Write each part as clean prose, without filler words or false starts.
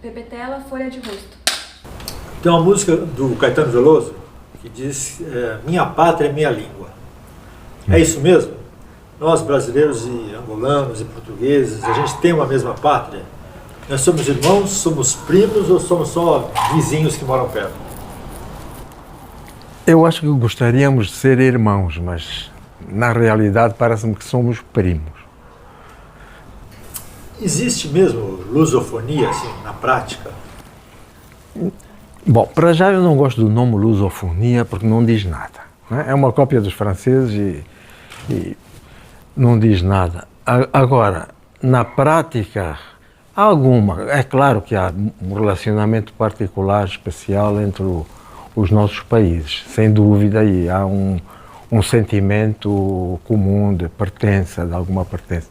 Pepetela, folha de rosto. Tem uma música do Caetano Veloso que diz minha pátria é minha língua. É isso mesmo? Nós brasileiros e angolanos e portugueses, a gente tem uma mesma pátria? Nós somos irmãos, somos primos ou somos só vizinhos que moram perto? Eu acho que gostaríamos de ser irmãos, mas na realidade parece-me que somos primos. Existe mesmo lusofonia, assim, na prática? Bom, para já eu não gosto do nome lusofonia porque não diz nada. Né? É uma cópia dos franceses e não diz nada. Agora, na prática, alguma. É claro que há um relacionamento particular, especial entre os nossos países, sem dúvida, e há um sentimento comum de pertença, de alguma pertença.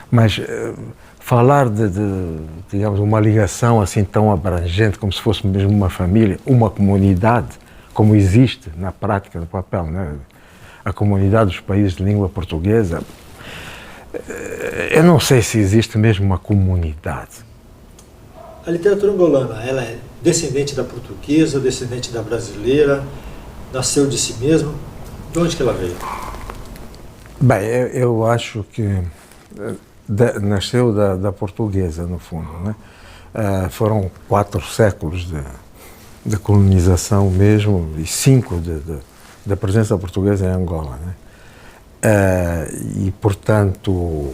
Mas falar de, digamos, uma ligação assim tão abrangente, como se fosse mesmo uma família, uma comunidade, como existe na prática do papel, né? A comunidade dos países de língua portuguesa, eu não sei se existe mesmo uma comunidade. A literatura angolana, ela é descendente da portuguesa, descendente da brasileira, nasceu de si mesma. De onde que ela veio? Bem, eu acho que nasceu da portuguesa, no fundo, né? Foram 4 séculos de colonização mesmo e 5 da presença portuguesa em Angola, né? E, portanto,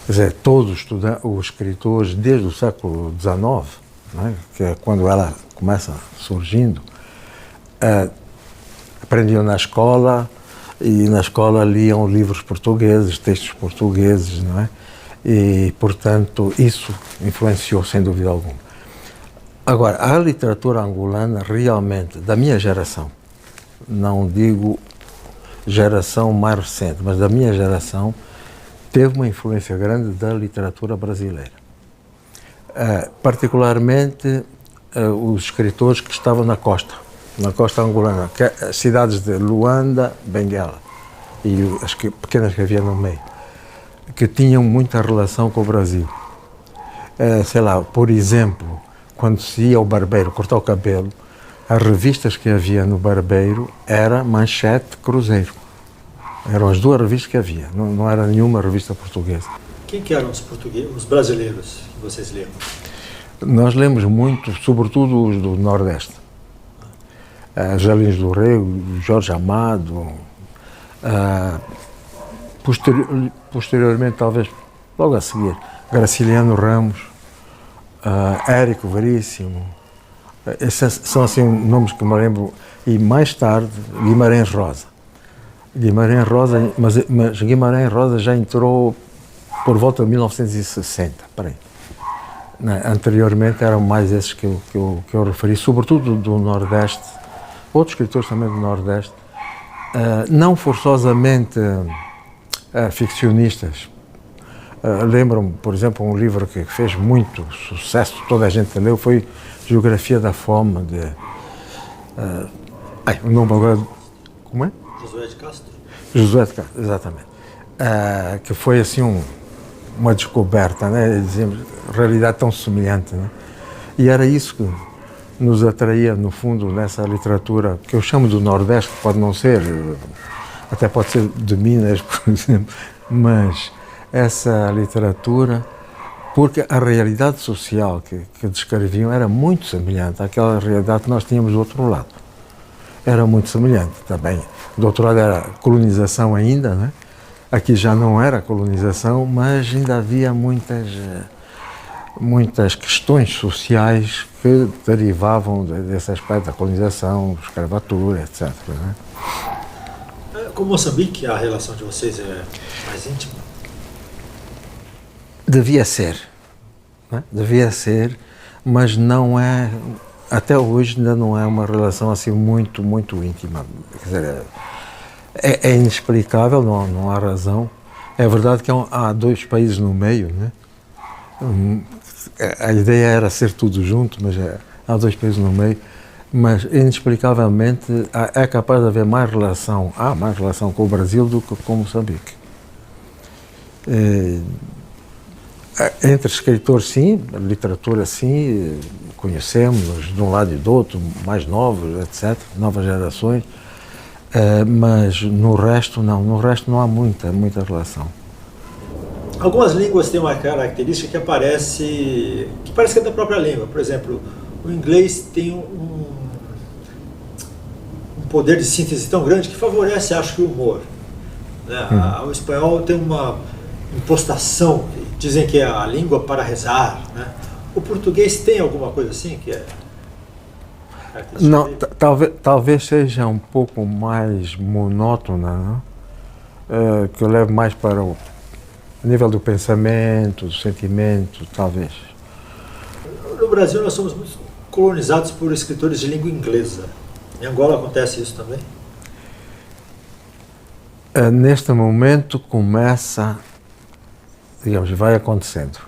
quer dizer, todos os escritores, desde o século XIX, né, que é quando ela começa surgindo, aprendiam na escola e na escola liam livros portugueses, textos portugueses, não é? E, portanto, isso influenciou sem dúvida alguma. Agora, a literatura angolana realmente, da minha geração, não digo geração mais recente, mas da minha geração, teve uma influência grande da literatura brasileira. Particularmente os escritores que estavam na costa angolana, que as cidades de Luanda, Benguela e as pequenas que havia no meio, que tinham muita relação com o Brasil. Sei lá, por exemplo, quando se ia ao barbeiro cortar o cabelo, as revistas que havia no barbeiro era Manchete, Cruzeiro. Eram as 2 revistas que havia, não era nenhuma revista portuguesa. Quem que eram os portugueses, os brasileiros que vocês lembram? Nós lemos muito, sobretudo os do Nordeste. Angelins do Rego, Jorge Amado, posteriormente, talvez logo a seguir, Graciliano Ramos, Érico Veríssimo. Esses são assim nomes que me lembro. E mais tarde, Guimarães Rosa. Mas Guimarães Rosa já entrou por volta de 1960, por aí. Anteriormente eram mais esses que eu referi, sobretudo do Nordeste, outros escritores também do Nordeste, não forçosamente ficcionistas. Lembro-me, por exemplo, um livro que fez muito sucesso, toda a gente leu, foi Geografia da Fome, o nome agora, como é? Josué de Castro. Josué de Castro, exatamente. Que foi assim uma descoberta, né? Dizemos, realidade tão semelhante, né? E era isso que nos atraía, no fundo, nessa literatura que eu chamo do Nordeste, que pode não ser, até pode ser de Minas, por exemplo, mas essa literatura, porque a realidade social que descreviam era muito semelhante àquela realidade que nós tínhamos do outro lado. Era muito semelhante também. Do outro lado era colonização ainda, né? Aqui já não era colonização, mas ainda havia muitas questões sociais que derivavam desse aspecto da colonização, escravatura, etc. Né? Com Moçambique, a relação de vocês é mais íntima? Devia ser, né? Devia ser, mas não é, até hoje ainda não é uma relação assim muito íntima. Quer dizer, é inexplicável, não há razão. É verdade que há 2 países no meio, né? A ideia era ser tudo junto, mas há 2 países no meio, mas inexplicavelmente é capaz de haver há mais relação com o Brasil do que com Moçambique. Entre escritores, sim, literatura, sim, conhecemos de um lado e do outro, mais novos, etc., novas gerações, mas no resto não há muita relação. Algumas línguas têm uma característica que parece que é da própria língua. Por exemplo, o inglês tem um poder de síntese tão grande que favorece, acho que, o humor. Né? O espanhol tem uma impostação, dizem que é a língua para rezar. Né? O português tem alguma coisa assim que é... Não, talvez seja um pouco mais monótona, não? Que eu levo mais para o nível do pensamento, do sentimento, talvez. No Brasil nós somos muito colonizados por escritores de língua inglesa. Em Angola acontece isso também? Neste momento começa, digamos, vai acontecendo.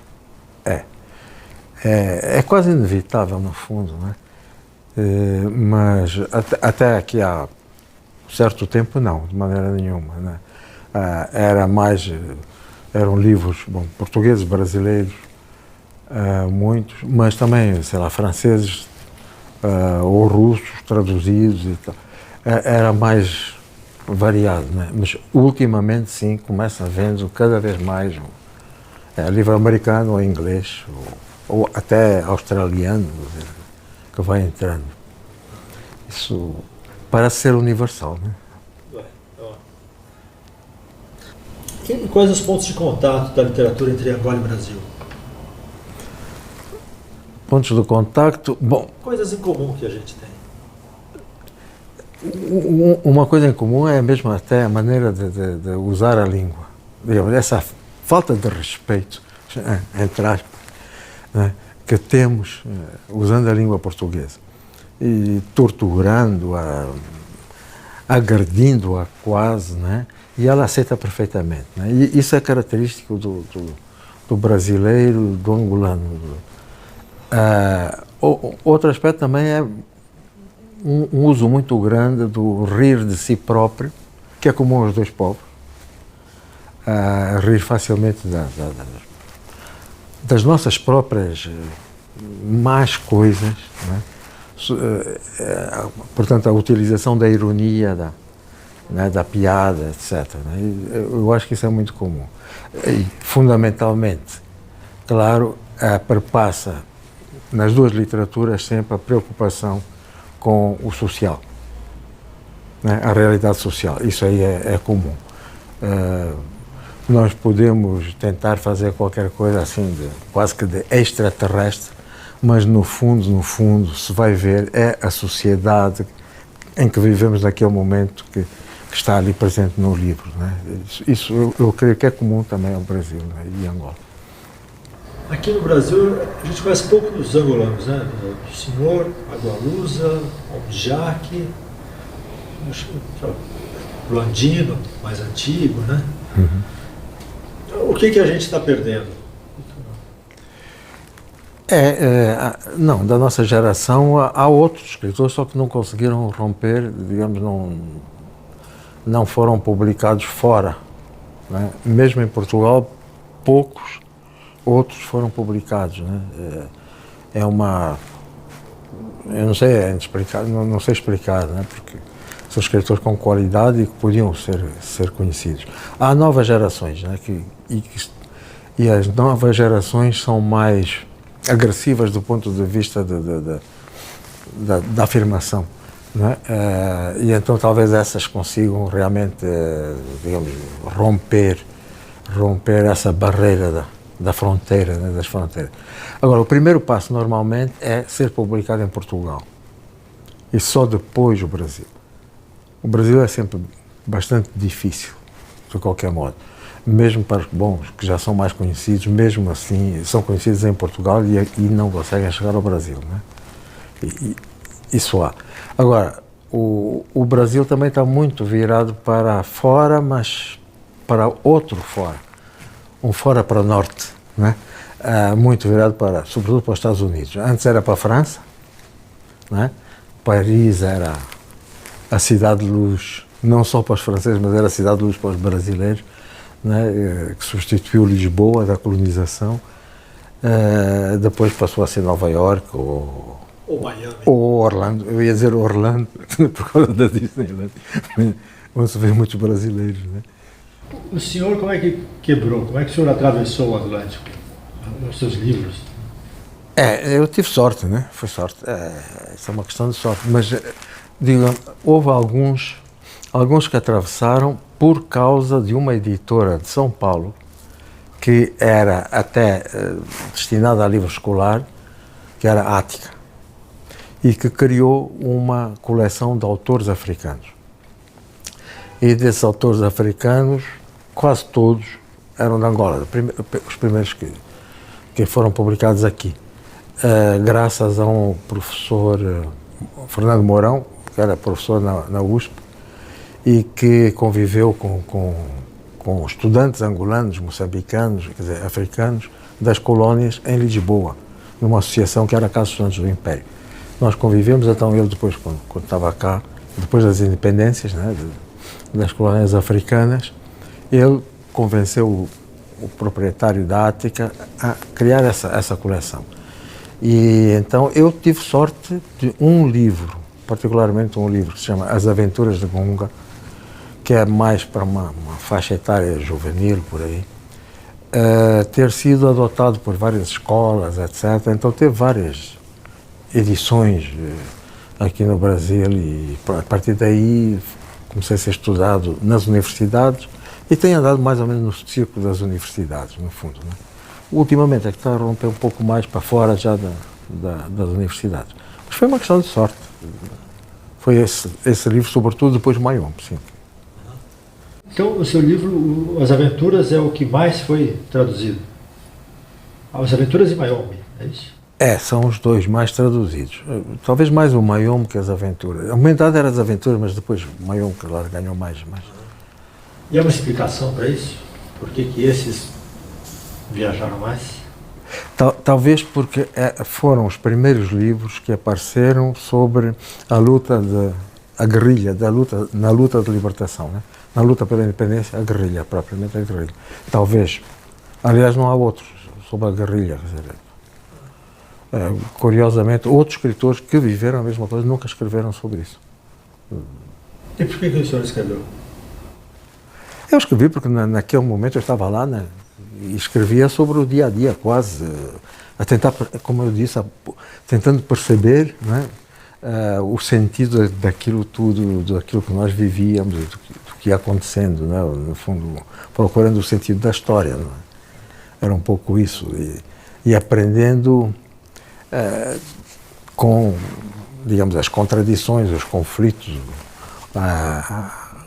É quase inevitável, no fundo, não é? Mas até aqui há certo tempo não, de maneira nenhuma, né? Eram livros, portugueses, brasileiros, muitos, mas também, sei lá, franceses ou russos traduzidos e tal. Era mais variado, né? Mas ultimamente sim, começa a vendo cada vez mais livro americano ou inglês, ou até australiano, que vai entrando. Isso parece ser universal, né? E quais os pontos de contato da literatura entre Angola e Brasil? Pontos de contacto, coisas em comum que a gente tem. Uma coisa em comum é mesmo até a maneira de usar a língua. Digamos, essa falta de respeito, entre aspas, né, que temos usando a língua portuguesa. E torturando-a, agredindo-a quase, né? E ela aceita perfeitamente. Né? E isso é característico do brasileiro, do angolano. Outro aspecto também é um uso muito grande do rir de si próprio, que é comum aos dois povos. Rir facilmente das nossas próprias más coisas, né? Portanto, a utilização da ironia, da piada, etc. Né? Eu acho que isso é muito comum. E, fundamentalmente, claro, perpassa nas duas literaturas sempre a preocupação com o social, né? A realidade social. Isso aí é comum. Nós podemos tentar fazer qualquer coisa assim, quase que de extraterrestre, mas no fundo, se vai ver, é a sociedade em que vivemos naquele momento que está ali presente no livro. Né? Isso eu creio que é comum também ao Brasil, né? E Angola. Aqui no Brasil, a gente conhece pouco dos angolanos, né? O senhor, Agualusa, Albijaque, o Andino, mais antigo, né? Uhum. O que a gente está perdendo? Não, da nossa geração há outros escritores, só que não conseguiram romper, digamos, não foram publicados fora. Né? Mesmo em Portugal, poucos outros foram publicados. Né? Eu não sei explicar, não sei explicar, né? Porque são escritores com qualidade e que podiam ser conhecidos. Há novas gerações, né? E as novas gerações são mais agressivas do ponto de vista da afirmação, né? E então talvez essas consigam realmente, digamos, romper essa barreira da fronteira, né? Das fronteiras. Agora, o primeiro passo normalmente é ser publicado em Portugal e só depois o Brasil. O Brasil é sempre bastante difícil, de qualquer modo. Mesmo para os bons, que já são mais conhecidos, mesmo assim, são conhecidos em Portugal e não conseguem chegar ao Brasil, né? Isso há. Agora, o Brasil também está muito virado para fora, mas para outro fora. Um fora para o norte, né? Muito virado sobretudo para os Estados Unidos. Antes era para a França, né? Paris era a cidade de luz, não só para os franceses, mas era a cidade de luz para os brasileiros, né, que substituiu Lisboa da colonização, Depois passou a ser Nova York ou Miami. Ou Orlando. Eu ia dizer Orlando por causa da Disneyland, onde se vê muitos brasileiros, né? O senhor como é que quebrou? Como é que o senhor atravessou o Atlântico? Os seus livros? Eu tive sorte, né? Foi sorte. Isso é uma questão de sorte. Mas, digo, houve alguns que atravessaram por causa de uma editora de São Paulo que era até destinada a livro escolar, que era Ática, e que criou uma coleção de autores africanos. E desses autores africanos, quase todos eram de Angola, os primeiros que foram publicados aqui, graças a um professor, Fernando Mourão, que era professor na USP, e que conviveu com estudantes angolanos, moçambicanos, quer dizer, africanos, das colónias em Lisboa, numa associação que era a Casa dos Estudantes do Império. Nós convivemos, então ele depois, quando estava cá, depois das independências, né, das colónias africanas, ele convenceu o proprietário da Ática a criar essa coleção. E então eu tive sorte de um livro, particularmente um livro que se chama As Aventuras de Gunga, que é mais para uma faixa etária juvenil, por aí, ter sido adotado por várias escolas, etc. Então teve várias edições aqui no Brasil e a partir daí comecei a ser estudado nas universidades e tenho andado mais ou menos no círculo das universidades, no fundo, né? Ultimamente é que está a romper um pouco mais para fora já das universidades. Mas foi uma questão de sorte. Foi esse livro, sobretudo, depois de Mayombe, sim. Então, o seu livro, As Aventuras, é o que mais foi traduzido? As Aventuras e Mayombe, é isso? São os dois mais traduzidos. Talvez mais o Mayombe que As Aventuras. A humanidade era As Aventuras, mas depois o Mayombe, claro, ganhou mais. E há uma explicação para isso? Por que esses viajaram mais? Talvez porque foram os primeiros livros que apareceram sobre a luta, a guerrilha, na luta de libertação, né? Na luta pela independência, a guerrilha, propriamente a guerrilha. Talvez, aliás, não há outros sobre a guerrilha. Quer dizer, curiosamente, outros escritores que viveram a mesma coisa nunca escreveram sobre isso. E por que o senhor escreveu? Eu escrevi porque naquele momento eu estava lá, né, e escrevia sobre o dia a dia, quase, a tentar, como eu disse, tentando perceber, né, o sentido daquilo tudo, daquilo que nós vivíamos, do que ia acontecendo, né, no fundo, procurando o sentido da história. Né? Era um pouco isso, e aprendendo com, digamos, as contradições, os conflitos,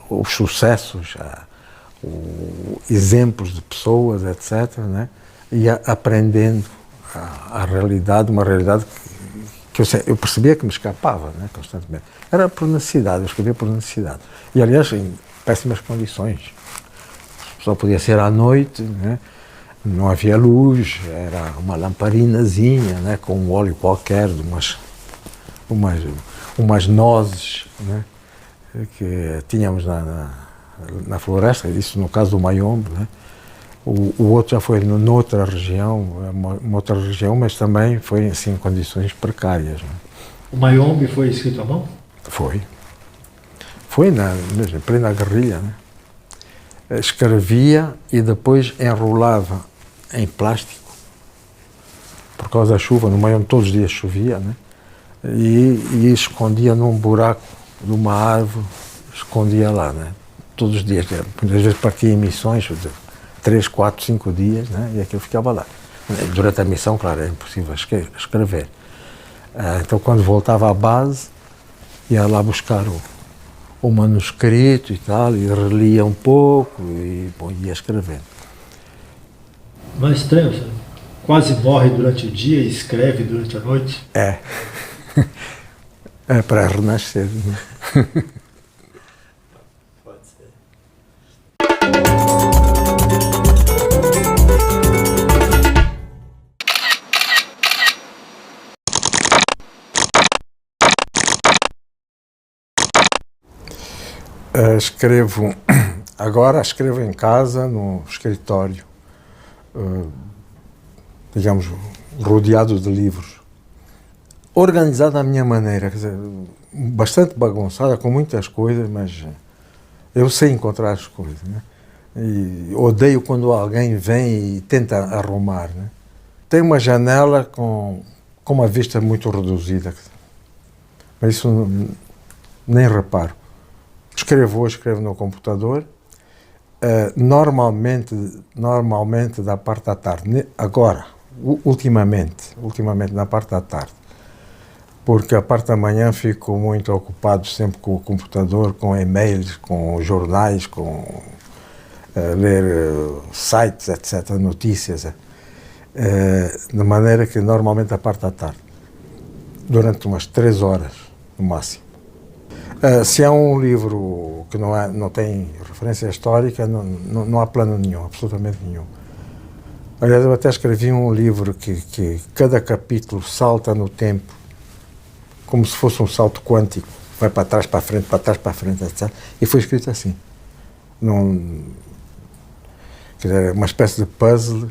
os sucessos, exemplos de pessoas, etc., né? E aprendendo a realidade, uma realidade que eu percebia que me escapava, né, constantemente. Era por necessidade, eu escrevia por necessidade. E, aliás, em péssimas condições. Só podia ser à noite, né? Não havia luz, era uma lamparinazinha, né, com um óleo qualquer, de umas nozes, né, que tínhamos na floresta, isso no caso do Mayombe, né? O outro já foi noutra região, uma outra região, mas também foi assim, em condições precárias. Né? O Mayombe foi escrito à mão? Foi. Foi mesmo, em plena guerrilha. Né? Escrevia e depois enrolava em plástico, por causa da chuva, no Mayombe todos os dias chovia, né? E escondia num buraco de uma árvore, escondia lá, né? Todos os dias, muitas vezes partia em missões, 3, 4, 5 dias, né? E aquilo ficava lá. Durante a missão, claro, era impossível escrever. Então, quando voltava à base, ia lá buscar o manuscrito e tal, e relia um pouco, e bom, ia escrevendo. Não é estranho, você quase morre durante o dia e escreve durante a noite? É para renascer. Né? Pode ser. Agora escrevo em casa, no escritório. digamos, rodeado de livros. Organizado à minha maneira, quer dizer, bastante bagunçada, com muitas coisas, mas eu sei encontrar as coisas, né? E odeio quando alguém vem e tenta arrumar, né? Tem uma janela com uma vista muito reduzida, mas isso nem reparo. Escrevo no computador, normalmente da parte da tarde. Agora, ultimamente na parte da tarde, porque a parte da manhã fico muito ocupado sempre com o computador, com e-mails, com jornais, com ler sites, etc., notícias, de maneira que normalmente a parte da tarde, durante umas 3 horas no máximo. Se é um livro que não tem referência histórica, não há plano nenhum, absolutamente nenhum. Aliás, eu até escrevi um livro que cada capítulo salta no tempo, como se fosse um salto quântico, vai para trás, para a frente, etc. E foi escrito assim. Quer dizer, uma espécie de puzzle,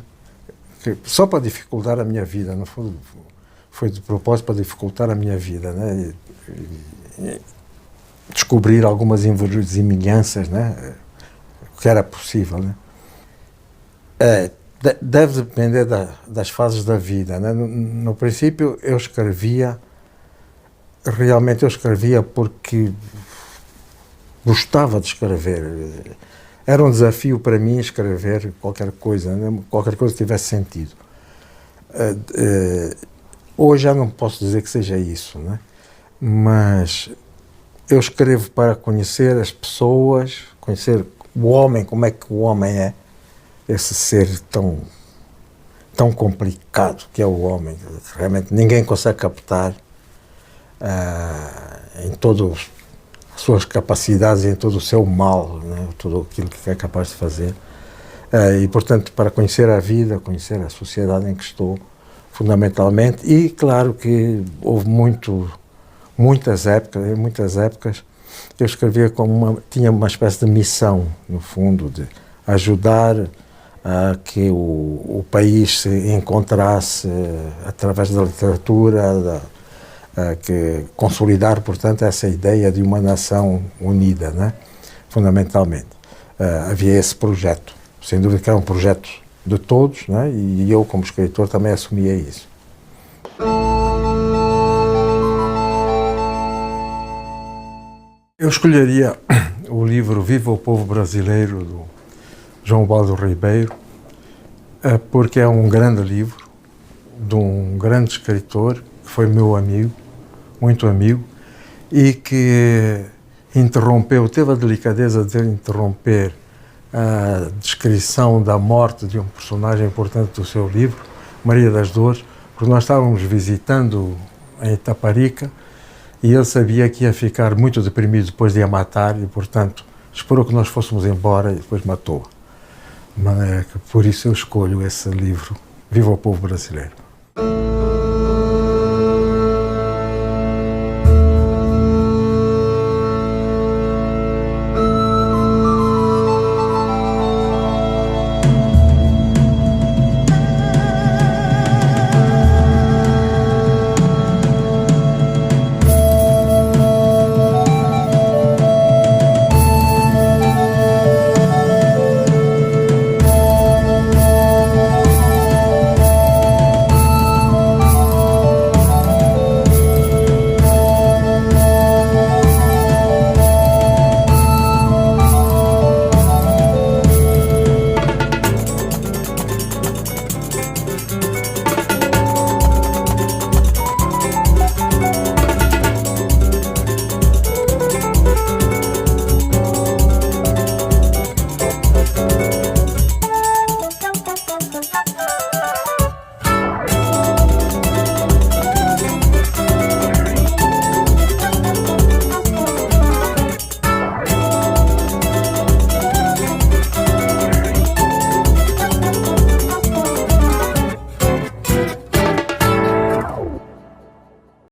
só para dificultar a minha vida, não foi de propósito para dificultar a minha vida, né? E descobrir algumas inverosimilhanças, né? O que era possível, né? Deve depender das fases da vida, né? No princípio eu escrevia porque gostava de escrever. Era um desafio para mim escrever qualquer coisa, né? Qualquer coisa que tivesse sentido. Hoje já não posso dizer que seja isso, né? Mas eu escrevo para conhecer as pessoas, conhecer o homem, como é que o homem é, esse ser tão complicado que é o homem. Realmente ninguém consegue captar em todas as suas capacidades, em todo o seu mal, né? Tudo aquilo que é capaz de fazer. E, portanto, para conhecer a vida, conhecer a sociedade em que estou, fundamentalmente, e claro que houve muitas épocas eu escrevia tinha uma espécie de missão, no fundo, de ajudar a que o país se encontrasse através da literatura, que consolidar, portanto, essa ideia de uma nação unida, né? Fundamentalmente. Havia esse projeto, sem dúvida que era um projeto de todos, né? E eu, como escritor, também assumia isso. Eu escolheria o livro Viva o Povo Brasileiro, do João Baldo Ribeiro, porque é um grande livro de um grande escritor, que foi meu amigo, muito amigo, e que teve a delicadeza de interromper a descrição da morte de um personagem importante do seu livro, Maria das Dores, porque nós estávamos visitando em Itaparica e ele sabia que ia ficar muito deprimido depois de a matar e, portanto, esperou que nós fôssemos embora e depois matou-a. Por isso eu escolho esse livro, Viva o Povo Brasileiro.